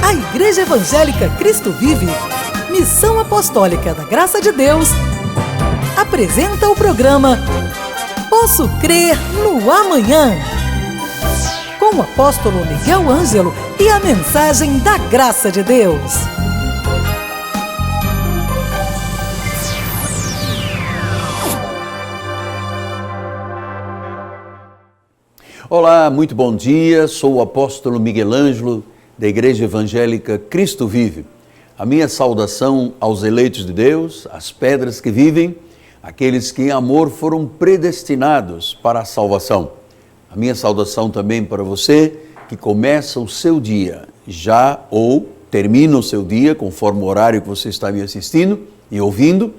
A Igreja Evangélica Cristo Vive, Missão Apostólica da Graça de Deus, apresenta o programa Posso Crer no Amanhã, com o apóstolo Miguel Ângelo e a mensagem da Graça de Deus. Olá, muito bom dia, sou o apóstolo Miguel Ângelo, da Igreja Evangélica Cristo Vive. A minha saudação aos eleitos de Deus, às pedras que vivem, aqueles que em amor foram predestinados para a salvação. A minha saudação também para você que começa o seu dia já ou termina o seu dia, conforme o horário que você está me assistindo e ouvindo,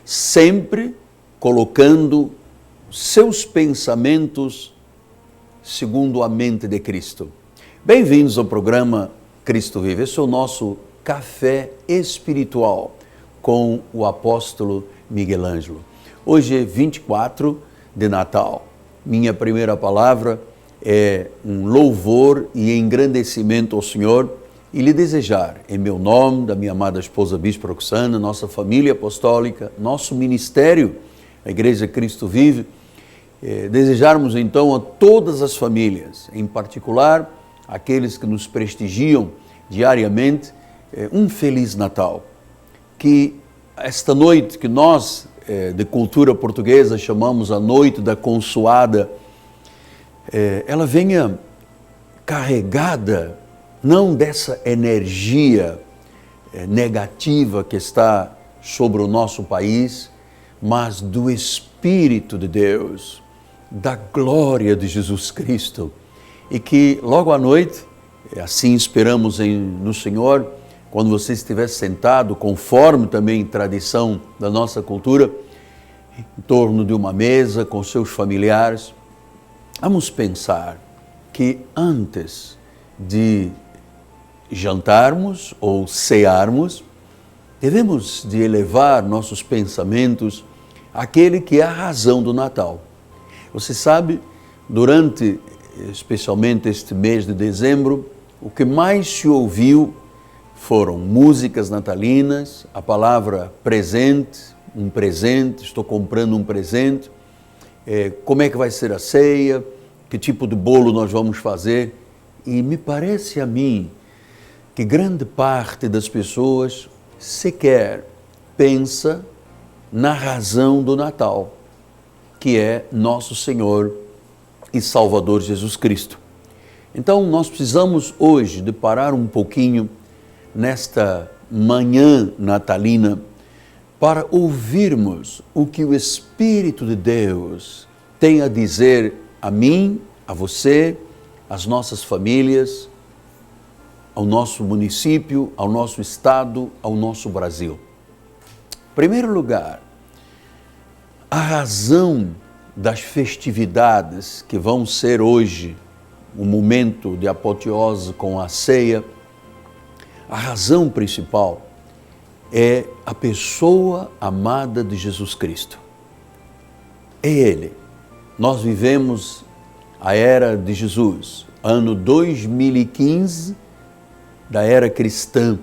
sempre colocando seus pensamentos segundo a mente de Cristo. Bem-vindos ao programa Cristo Vive. Esse é o nosso café espiritual com o apóstolo Miguel Ângelo. Hoje é 24 de Natal. Minha primeira palavra é um louvor e engrandecimento ao Senhor e lhe desejar, em meu nome, da minha amada esposa Bispa Roxana, nossa família apostólica, nosso ministério, a Igreja Cristo Vive, desejarmos então a todas as famílias, em particular aqueles que nos prestigiam diariamente, um Feliz Natal. Que esta noite que nós, de cultura portuguesa, chamamos a noite da consoada, ela venha carregada não dessa energia negativa que está sobre o nosso país, mas do Espírito de Deus, da glória de Jesus Cristo. E que logo à noite, assim esperamos no Senhor, quando você estiver sentado, conforme também tradição da nossa cultura, em torno de uma mesa com seus familiares, vamos pensar que antes de jantarmos ou cearmos, devemos de elevar nossos pensamentos àquele que é a razão do Natal. Você sabe, durante especialmente este mês de dezembro, o que mais se ouviu foram músicas natalinas, a palavra presente, um presente, estou comprando um presente, como é que vai ser a ceia, que tipo de bolo nós vamos fazer. E me parece a mim que grande parte das pessoas sequer pensa na razão do Natal, que é nosso Senhor e Salvador Jesus Cristo. Então nós precisamos hoje de parar um pouquinho nesta manhã natalina para ouvirmos o que o Espírito de Deus tem a dizer a mim, a você, às nossas famílias, ao nosso município, ao nosso estado, ao nosso Brasil. Em primeiro lugar, a razão das festividades que vão ser hoje o momento de apoteose com a ceia, a razão principal é a pessoa amada de Jesus Cristo. É Ele. Nós vivemos a era de Jesus, ano 2015 da era cristã.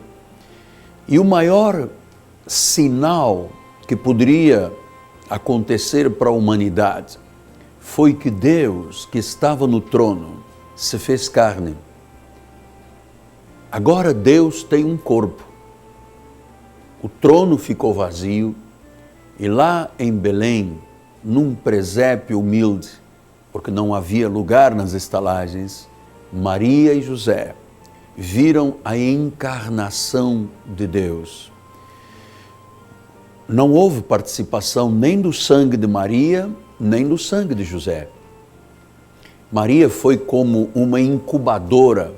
E o maior sinal que poderia acontecer para a humanidade foi que Deus, que estava no trono, se fez carne. Agora Deus tem um corpo. O trono ficou vazio e lá em Belém, num presépio humilde, porque não havia lugar nas estalagens, Maria e José viram a encarnação de Deus. Não houve participação nem do sangue de Maria, nem do sangue de José. Maria foi como uma incubadora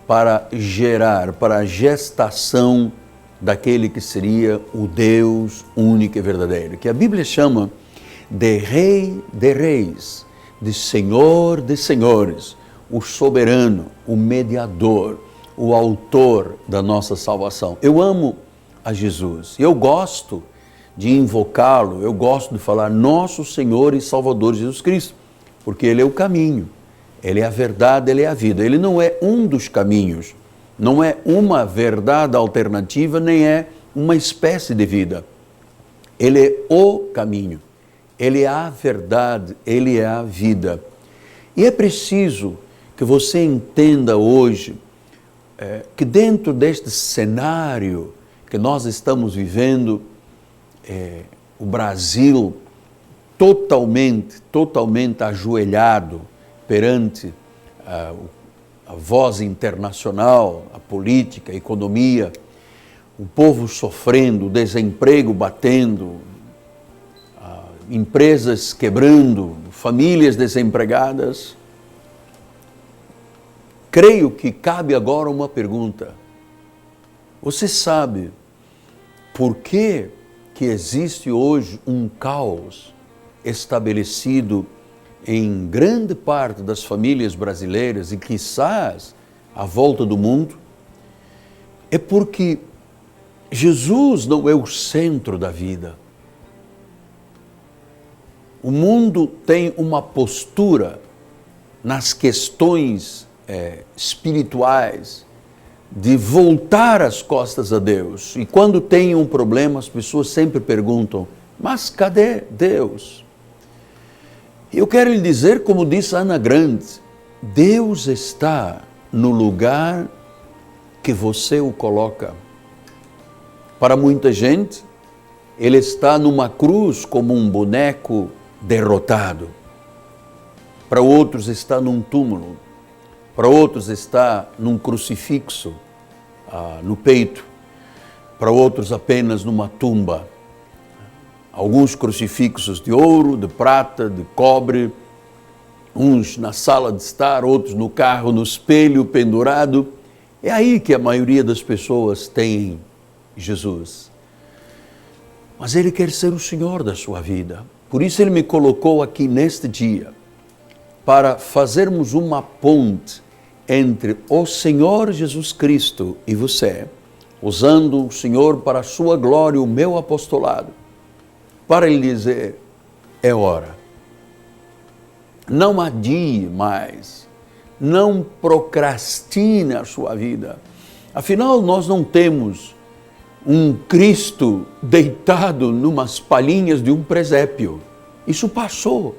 para gerar, para a gestação daquele que seria o Deus único e verdadeiro, que a Bíblia chama de Rei de Reis, de Senhor de Senhores, o soberano, o mediador, o autor da nossa salvação. Eu amo a Jesus, eu gosto de invocá-lo, eu gosto de falar nosso Senhor e Salvador Jesus Cristo, porque Ele é o caminho, Ele é a verdade, Ele é a vida. Ele não é um dos caminhos, Não é uma verdade alternativa, nem é uma espécie de vida. Ele é o caminho, Ele é a verdade, Ele é a vida. E é preciso que você entenda hoje que dentro deste cenário que nós estamos vivendo, o Brasil totalmente ajoelhado perante a voz internacional, a política, a economia, o povo sofrendo, o desemprego batendo, empresas quebrando, famílias desempregadas. Creio que cabe agora uma pergunta. Você sabe por que existe hoje um caos estabelecido em grande parte das famílias brasileiras e quizás à volta do mundo? É porque Jesus não é o centro da vida. O mundo tem uma postura nas questões espirituais de voltar as costas a Deus. E quando tem um problema, as pessoas sempre perguntam, mas cadê Deus? Eu quero lhe dizer, como disse Ana Grande, Deus está no lugar que você o coloca. Para muita gente, Ele está numa cruz como um boneco derrotado. Para outros está num túmulo. Para outros está num crucifixo no peito. Para outros apenas numa tumba. Alguns crucifixos de ouro, de prata, de cobre. Uns na sala de estar, outros no carro, no espelho, pendurado. É aí que a maioria das pessoas tem Jesus. Mas Ele quer ser o Senhor da sua vida. Por isso Ele me colocou aqui neste dia, para fazermos uma ponte entre o Senhor Jesus Cristo e você, usando o Senhor para a sua glória, o meu apostolado, para lhe dizer, é hora. Não adie mais, não procrastine a sua vida. Afinal, nós não temos um Cristo deitado numas palhinhas de um presépio. Isso passou.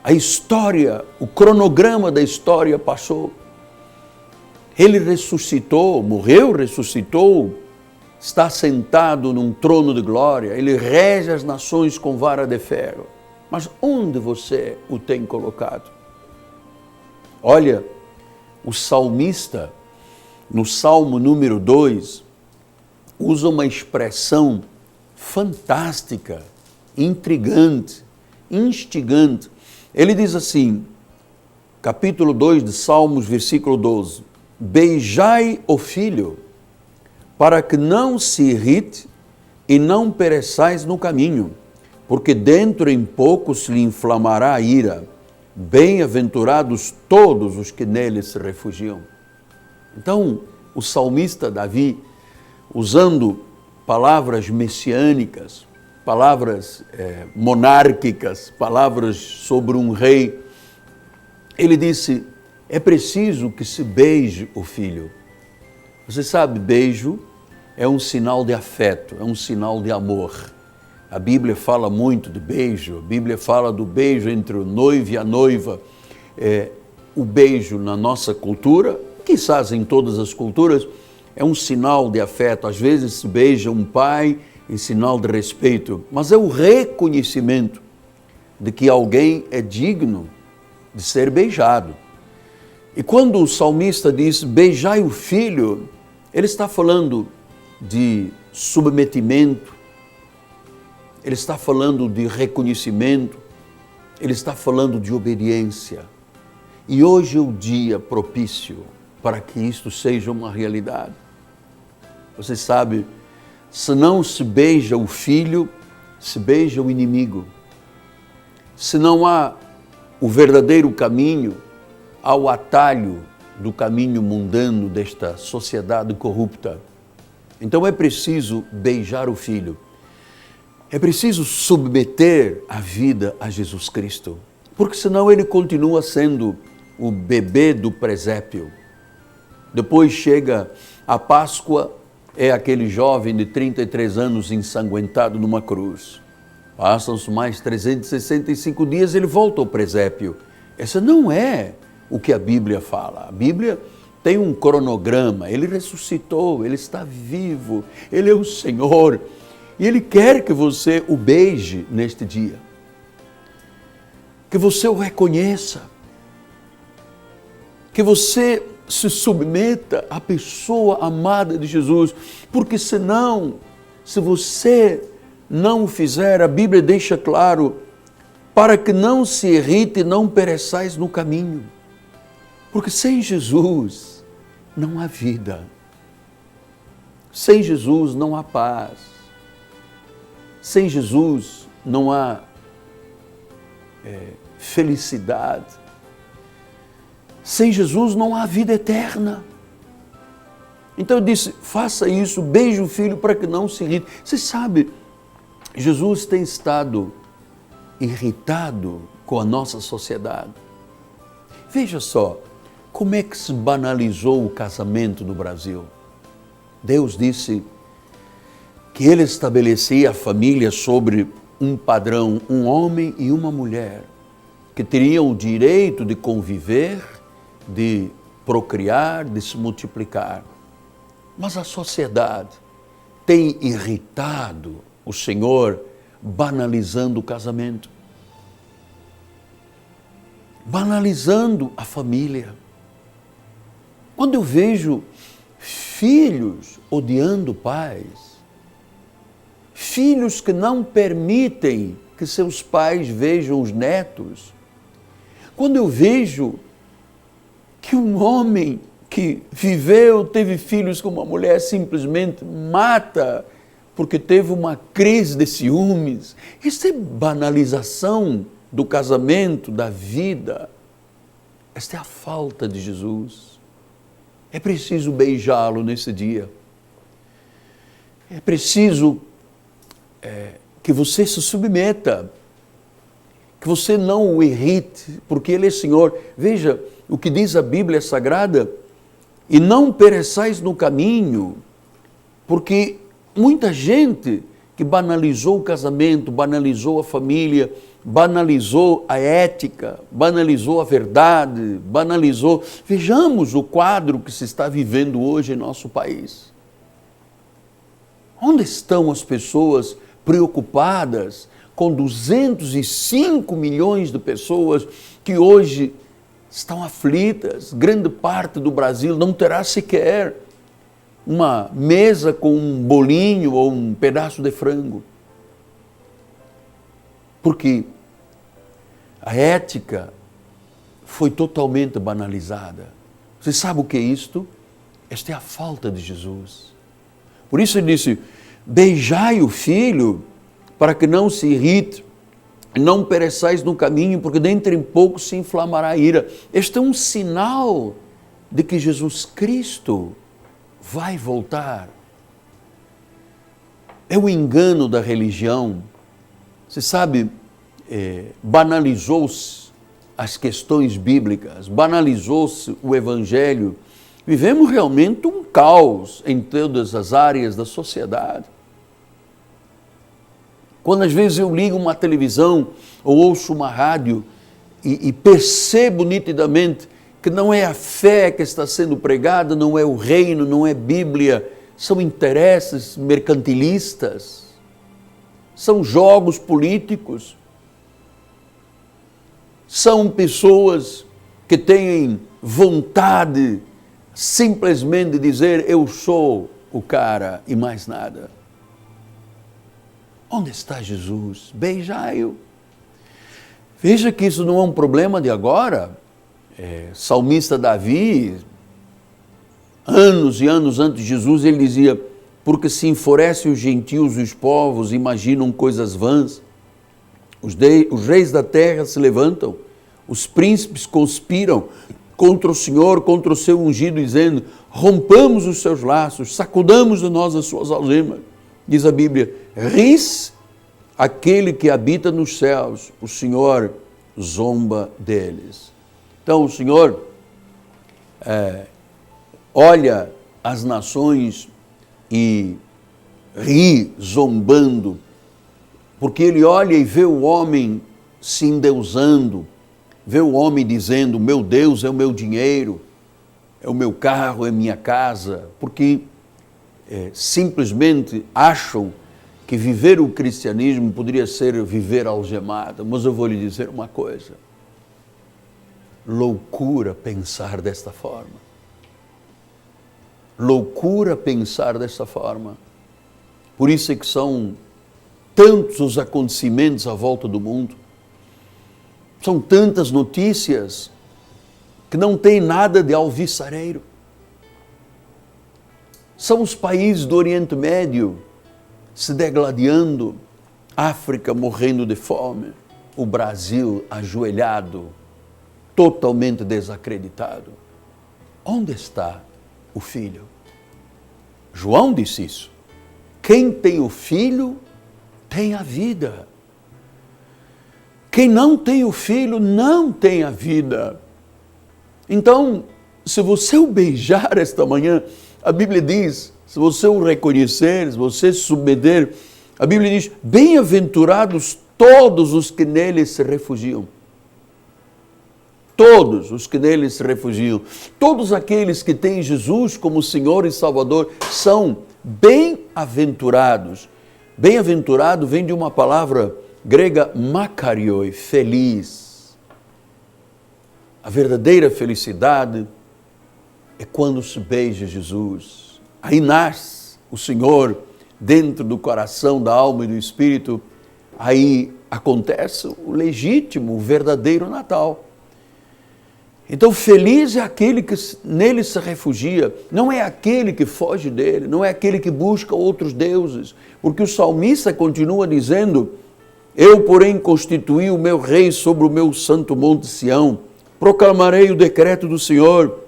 A história, o cronograma da história passou. Ele ressuscitou, morreu, ressuscitou, está sentado num trono de glória, Ele rege as nações com vara de ferro. Mas onde você o tem colocado? Olha, o salmista, no Salmo número 2, usa uma expressão fantástica, intrigante, instigante. Ele diz assim, capítulo 2 de Salmos, versículo 12, beijai o filho, para que não se irrite e não pereçais no caminho, porque dentro em pouco se lhe inflamará a ira. Bem-aventurados todos os que nele se refugiam. Então, o salmista Davi, usando palavras messiânicas, palavras monárquicas, palavras sobre um rei, ele disse, é preciso que se beije o filho. Você sabe, beijo é um sinal de afeto, é um sinal de amor. A Bíblia fala muito de beijo, a Bíblia fala do beijo entre o noivo e a noiva. O beijo na nossa cultura, quizás em todas as culturas, é um sinal de afeto. Às vezes se beija um pai em sinal de respeito, mas é o reconhecimento de que alguém é digno de ser beijado. E quando o salmista diz, beijai o filho, ele está falando de submetimento, ele está falando de reconhecimento, ele está falando de obediência. E hoje é o dia propício para que isto seja uma realidade. Você sabe, se não se beija o filho, se beija o inimigo. Se não há o verdadeiro caminho, há o atalho do caminho mundano desta sociedade corrupta. Então é preciso beijar o filho. É preciso submeter a vida a Jesus Cristo, porque senão ele continua sendo o bebê do presépio. Depois chega a Páscoa, é aquele jovem de 33 anos ensanguentado numa cruz. Passam-se mais 365 dias, ele volta ao presépio. Essa não é o que a Bíblia fala. A Bíblia tem um cronograma, ele ressuscitou, ele está vivo, ele é o Senhor. E ele quer que você o beije neste dia. Que você o reconheça. Que você se submeta à pessoa amada de Jesus. Porque senão, se você não o fizer, a Bíblia deixa claro, para que não se irrite e não pereçais no caminho. Porque sem Jesus não há vida. Sem Jesus não há paz. Sem Jesus não há felicidade. Sem Jesus não há vida eterna. Então eu disse, faça isso, beije o filho para que não se irrite. Você sabe, Jesus tem estado irritado com a nossa sociedade. Veja só, como é que se banalizou o casamento no Brasil? Deus disse que Ele estabelecia a família sobre um padrão, um homem e uma mulher, que teriam o direito de conviver, de procriar, de se multiplicar. Mas a sociedade tem irritado o Senhor banalizando o casamento, banalizando a família. Quando eu vejo filhos odiando pais, filhos que não permitem que seus pais vejam os netos, quando eu vejo que um homem que viveu, teve filhos com uma mulher, simplesmente mata porque teve uma crise de ciúmes, isso é banalização do casamento, da vida. Esta é a falta de Jesus. É preciso beijá-lo nesse dia. É preciso que você se submeta, que você não o irrite, porque Ele é Senhor. Veja o que diz a Bíblia Sagrada, e não pereçais no caminho, porque muita gente que banalizou o casamento, banalizou a família, banalizou a ética, banalizou a verdade, banalizou... Vejamos o quadro que se está vivendo hoje em nosso país. Onde estão as pessoas preocupadas com 205 milhões de pessoas que hoje estão aflitas? Grande parte do Brasil não terá sequer uma mesa com um bolinho ou um pedaço de frango. Porque a ética foi totalmente banalizada. Você sabe o que é isto? Esta é a falta de Jesus. Por isso ele disse, beijai o filho para que não se irrite, não pereçais no caminho, porque dentro em pouco se inflamará a ira. Este é um sinal de que Jesus Cristo vai voltar. É o engano da religião. Você sabe, banalizou-se as questões bíblicas, banalizou-se o Evangelho. Vivemos realmente um caos em todas as áreas da sociedade. Quando às vezes eu ligo uma televisão ou ouço uma rádio e percebo nitidamente que não é a fé que está sendo pregada, não é o reino, não é Bíblia, são interesses mercantilistas, são jogos políticos, são pessoas que têm vontade simplesmente de dizer eu sou o cara e mais nada. Onde está Jesus? Beijai-o. Veja que isso não é um problema de agora. Salmista Davi, anos e anos antes de Jesus, ele dizia, porque se enfurecem os gentios e os povos, imaginam coisas vãs, os reis da terra se levantam, os príncipes conspiram contra o Senhor, contra o seu ungido, dizendo, rompamos os seus laços, sacudamos de nós as suas algemas. Diz a Bíblia, ris aquele que habita nos céus, o Senhor zomba deles. Então o Senhor olha as nações e ri, zombando, porque ele olha e vê o homem se endeusando, vê o homem dizendo: meu Deus é o meu dinheiro, é o meu carro, é minha casa, porque simplesmente acham que viver o cristianismo poderia ser viver algemado. Mas eu vou lhe dizer uma coisa: loucura pensar desta forma. Loucura pensar desta forma. Por isso é que são tantos os acontecimentos à volta do mundo, são tantas notícias que não tem nada de alvissareiro. São os países do Oriente Médio se degladiando, África morrendo de fome, o Brasil ajoelhado, totalmente desacreditado. Onde está o filho? João disse isso. Quem tem o filho tem a vida. Quem não tem o filho não tem a vida. Então, se você o beijar esta manhã, a Bíblia diz, se você o reconhecer, se você se submeter, a Bíblia diz: bem-aventurados todos os que nele se refugiam. Todos os que nele se refugiam, todos aqueles que têm Jesus como Senhor e Salvador são bem-aventurados. Bem-aventurado vem de uma palavra grega makarioi, feliz. A verdadeira felicidade é quando se beija Jesus. Aí nasce o Senhor dentro do coração, da alma e do espírito. Aí acontece o legítimo, o verdadeiro Natal. Então, feliz é aquele que nele se refugia, não é aquele que foge dele, não é aquele que busca outros deuses, porque o salmista continua dizendo: eu, porém, constituí o meu rei sobre o meu santo monte Sião, proclamarei o decreto do Senhor.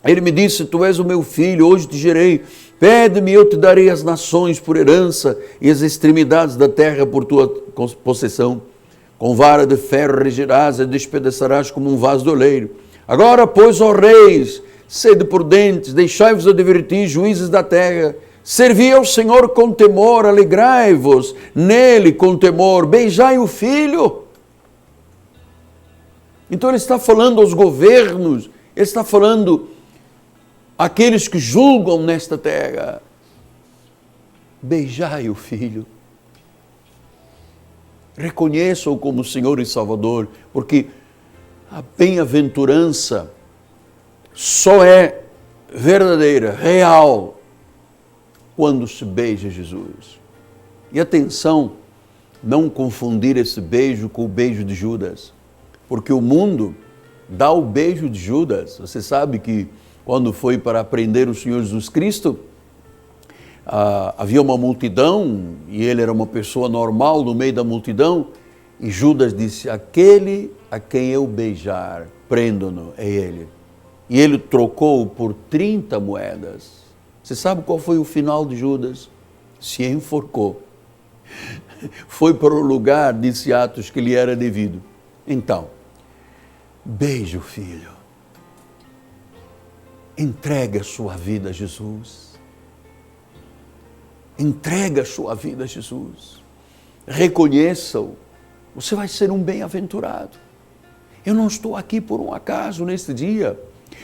Ele me disse: tu és o meu filho, hoje te gerei, pede-me, eu te darei as nações por herança e as extremidades da terra por tua possessão. Com vara de ferro regirás e despedaçarás como um vaso de oleiro. Agora, pois, ó reis, sede prudentes, deixai-vos advertir, juízes da terra, servi ao Senhor com temor, alegrai-vos nele com temor, beijai o Filho. Então ele está falando aos governos, ele está falando àqueles que julgam nesta terra: beijai o Filho. Reconheçam-o como Senhor e Salvador, porque a bem-aventurança só é verdadeira, real, quando se beija Jesus. E atenção, não confundir esse beijo com o beijo de Judas, porque o mundo dá o beijo de Judas. Você sabe que quando foi para prender o Senhor Jesus Cristo, havia uma multidão e ele era uma pessoa normal no meio da multidão, e Judas disse: aquele a quem eu beijar, prendo-no, é ele. E ele trocou por 30 moedas. Você sabe qual foi o final de Judas? Se enforcou. Foi para o lugar, disse Atos, que lhe era devido. Então, beije o Filho. Entrega a sua vida a Jesus. Entrega a sua vida a Jesus. Reconheça-o. Você vai ser um bem-aventurado. Eu não estou aqui por um acaso neste dia.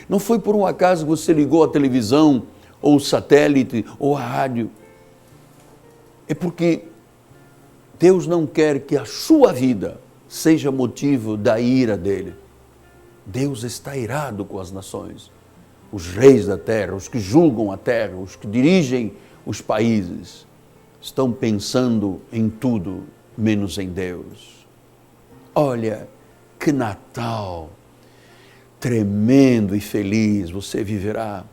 Não foi por um acaso que você ligou a televisão, ou o satélite, ou a rádio. É porque Deus não quer que a sua vida seja motivo da ira dele. Deus está irado com as nações. Os reis da terra, os que julgam a terra, os que dirigem os países, estão pensando em tudo menos em Deus. Olha, que Natal tremendo e feliz você viverá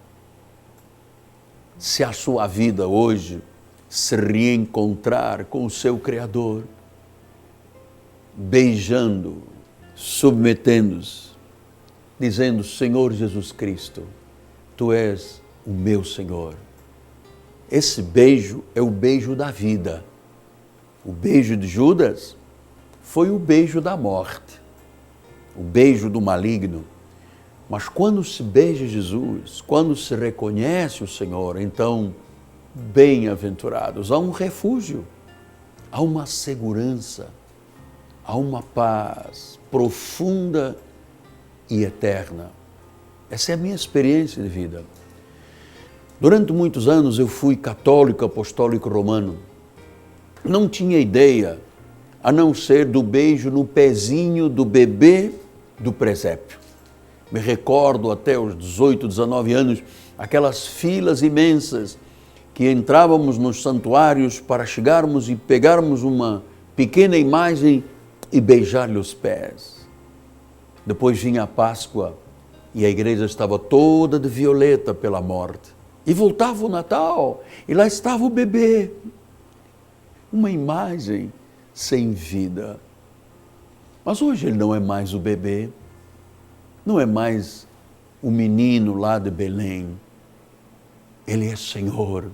se a sua vida hoje se reencontrar com o seu Criador, beijando, submetendo-se, dizendo: Senhor Jesus Cristo, Tu és o meu Senhor. Esse beijo é o beijo da vida. O beijo de Judas, foi o beijo da morte, o beijo do maligno. Mas quando se beija Jesus, quando se reconhece o Senhor, então, bem-aventurados, há um refúgio, há uma segurança, há uma paz profunda e eterna. Essa é a minha experiência de vida. Durante muitos anos eu fui católico apostólico romano. Não tinha ideia, a não ser do beijo no pezinho do bebê do presépio. Me recordo até os 18, 19 anos, aquelas filas imensas que entrávamos nos santuários para chegarmos e pegarmos uma pequena imagem e beijar-lhe os pés. Depois vinha a Páscoa e a igreja estava toda de violeta pela morte. E voltava o Natal e lá estava o bebê. Uma imagem sem vida. Mas hoje ele não é mais o bebê, não é mais o menino lá de Belém. Ele é Senhor.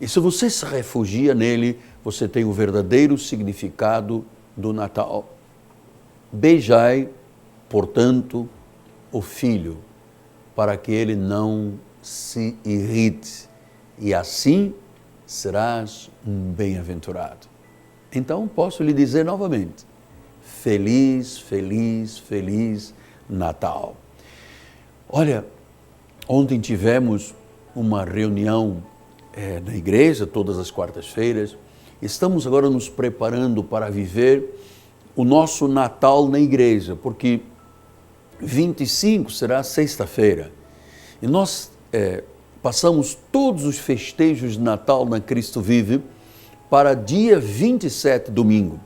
E se você se refugia nele, você tem o verdadeiro significado do Natal. Beijai, portanto, o filho, para que ele não se irrite, e assim serás um bem-aventurado. Então posso lhe dizer novamente, feliz, feliz, feliz Natal. Olha, ontem tivemos uma reunião na igreja, todas as quartas-feiras. Estamos agora nos preparando para viver o nosso Natal na igreja, porque 25 será sexta-feira. E nós passamos todos os festejos de Natal na Cristo Vive para dia 27, domingo.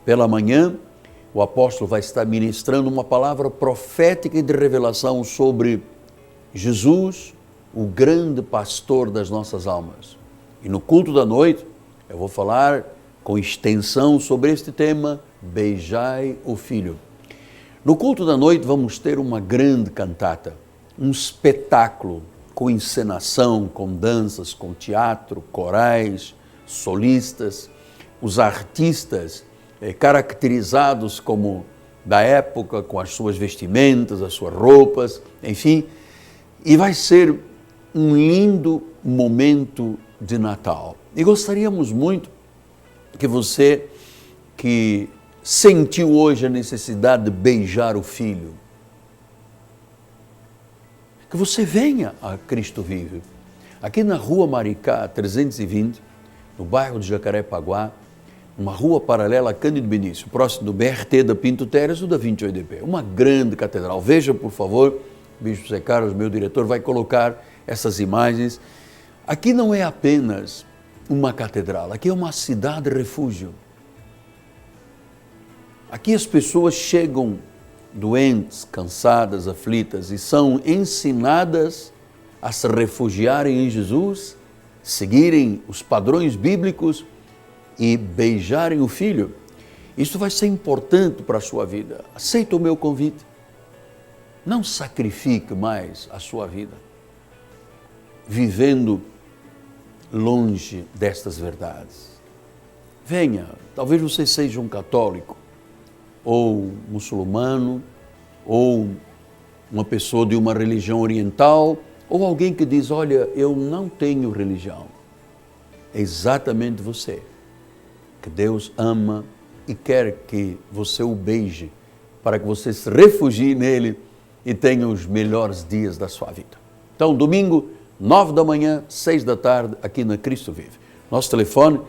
Pela manhã, o apóstolo vai estar ministrando uma palavra profética e de revelação sobre Jesus, o grande pastor das nossas almas. E no culto da noite, eu vou falar com extensão sobre este tema, beijai o filho. No culto da noite vamos ter uma grande cantata, um espetáculo com encenação, com danças, com teatro, corais, solistas, os artistas caracterizados como da época, com as suas vestimentas, as suas roupas, enfim, e vai ser um lindo momento de Natal. E gostaríamos muito que você que sentiu hoje a necessidade de beijar o filho, que você venha a Cristo Vive. Aqui na Rua Maricá 320, no bairro de Jacarepaguá, uma rua paralela a Cândido Benício, próximo do BRT da Pinto Teres ou da 28DP. Uma grande catedral. Veja, por favor, Bispo Zé Carlos, meu diretor, vai colocar essas imagens. Aqui não é apenas uma catedral, aqui é uma cidade refúgio. Aqui as pessoas chegam doentes, cansadas, aflitas e são ensinadas a se refugiarem em Jesus, seguirem os padrões bíblicos e beijarem o filho. Isso vai ser importante para a sua vida. Aceita o meu convite. Não sacrifique mais a sua vida vivendo longe destas verdades. Venha, talvez você seja um católico, ou muçulmano, ou uma pessoa de uma religião oriental, ou alguém que diz, olha, eu não tenho religião. É exatamente você, que Deus ama e quer que você o beije, para que você se refugie nele e tenha os melhores dias da sua vida. Então, domingo, 9 da manhã, 6 da tarde, aqui na Cristo Vive. Nosso telefone,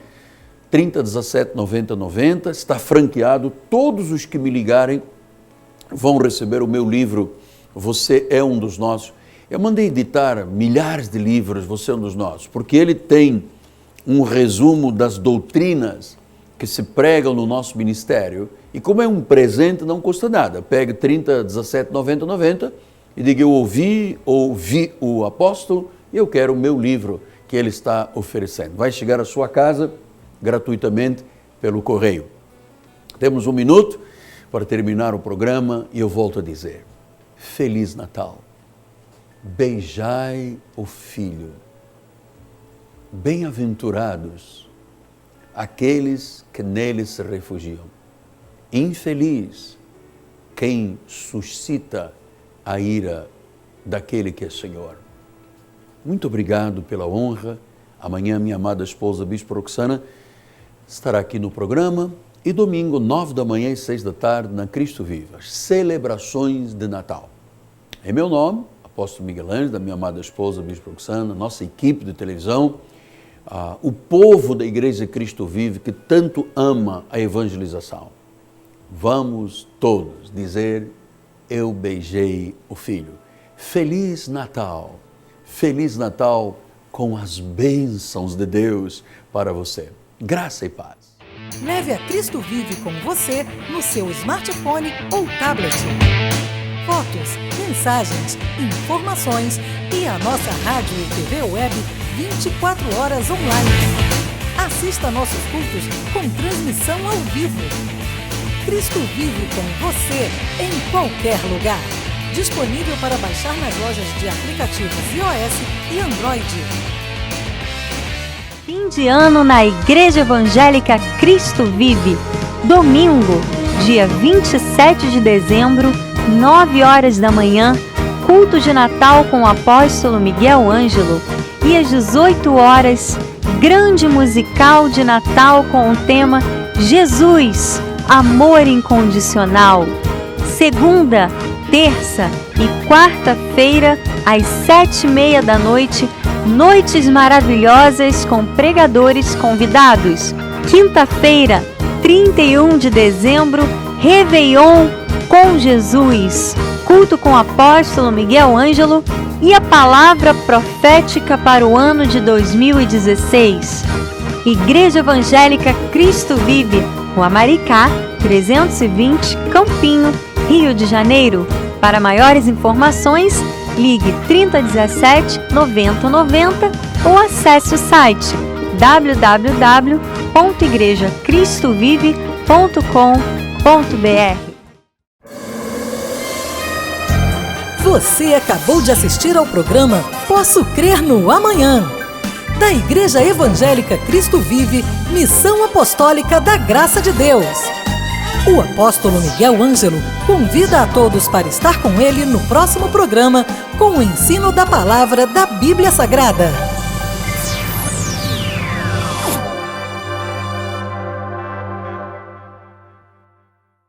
3017 90 90, está franqueado. Todos os que me ligarem vão receber o meu livro, Você é um dos Nossos. Eu mandei editar milhares de livros, Você é um dos Nossos, porque ele tem um resumo das doutrinas que se pregam no nosso ministério. E como é um presente, não custa nada. Pegue 3017 90 90 e diga, eu ouvi o apóstolo e eu quero o meu livro que ele está oferecendo. Vai chegar à sua casa gratuitamente pelo correio. Temos um minuto para terminar o programa e eu volto a dizer, Feliz Natal, beijai o filho, bem-aventurados aqueles que nele se refugiam. Infeliz quem suscita a ira daquele que é Senhor. Muito obrigado pela honra. Amanhã minha amada esposa, Bispo Roxana, estará aqui no programa e domingo, 9 da manhã e 6 da tarde, na Cristo Vive, as celebrações de Natal. Em meu nome, Apóstolo Miguel Ângelo, da minha amada esposa, Bispo Roxana, nossa equipe de televisão, o povo da Igreja Cristo Vive que tanto ama a evangelização. Vamos todos dizer: eu beijei o Filho. Feliz Natal! Feliz Natal com as bênçãos de Deus para você. Graça e paz. Leve a Cristo Vive com você no seu smartphone ou tablet. Fotos, mensagens, informações e a nossa rádio e TV web 24 horas online. Assista nossos cultos com transmissão ao vivo. Cristo Vive com você em qualquer lugar. Disponível para baixar nas lojas de aplicativos iOS e Android. Fim de ano na Igreja Evangélica Cristo Vive. Domingo, dia 27 de dezembro, 9 horas da manhã, culto de Natal com o apóstolo Miguel Ângelo. E às 18 horas, grande musical de Natal com o tema Jesus, Amor Incondicional. Segunda, terça e quarta-feira, às 7h30 da noite, noites maravilhosas com pregadores convidados. Quinta-feira, 31 de dezembro, Réveillon com Jesus, culto com o apóstolo Miguel Ângelo e a palavra profética para o ano de 2016. Igreja Evangélica Cristo Vive, Rua Maricá, 320, Campinho, Rio de Janeiro. Para maiores informações, ligue 3017 9090 ou acesse o site www.igrejacristovive.com.br. Você acabou de assistir ao programa Posso Crer no Amanhã, da Igreja Evangélica Cristo Vive, Missão Apostólica da Graça de Deus. O apóstolo Miguel Ângelo convida a todos para estar com ele no próximo programa com o ensino da palavra da Bíblia Sagrada.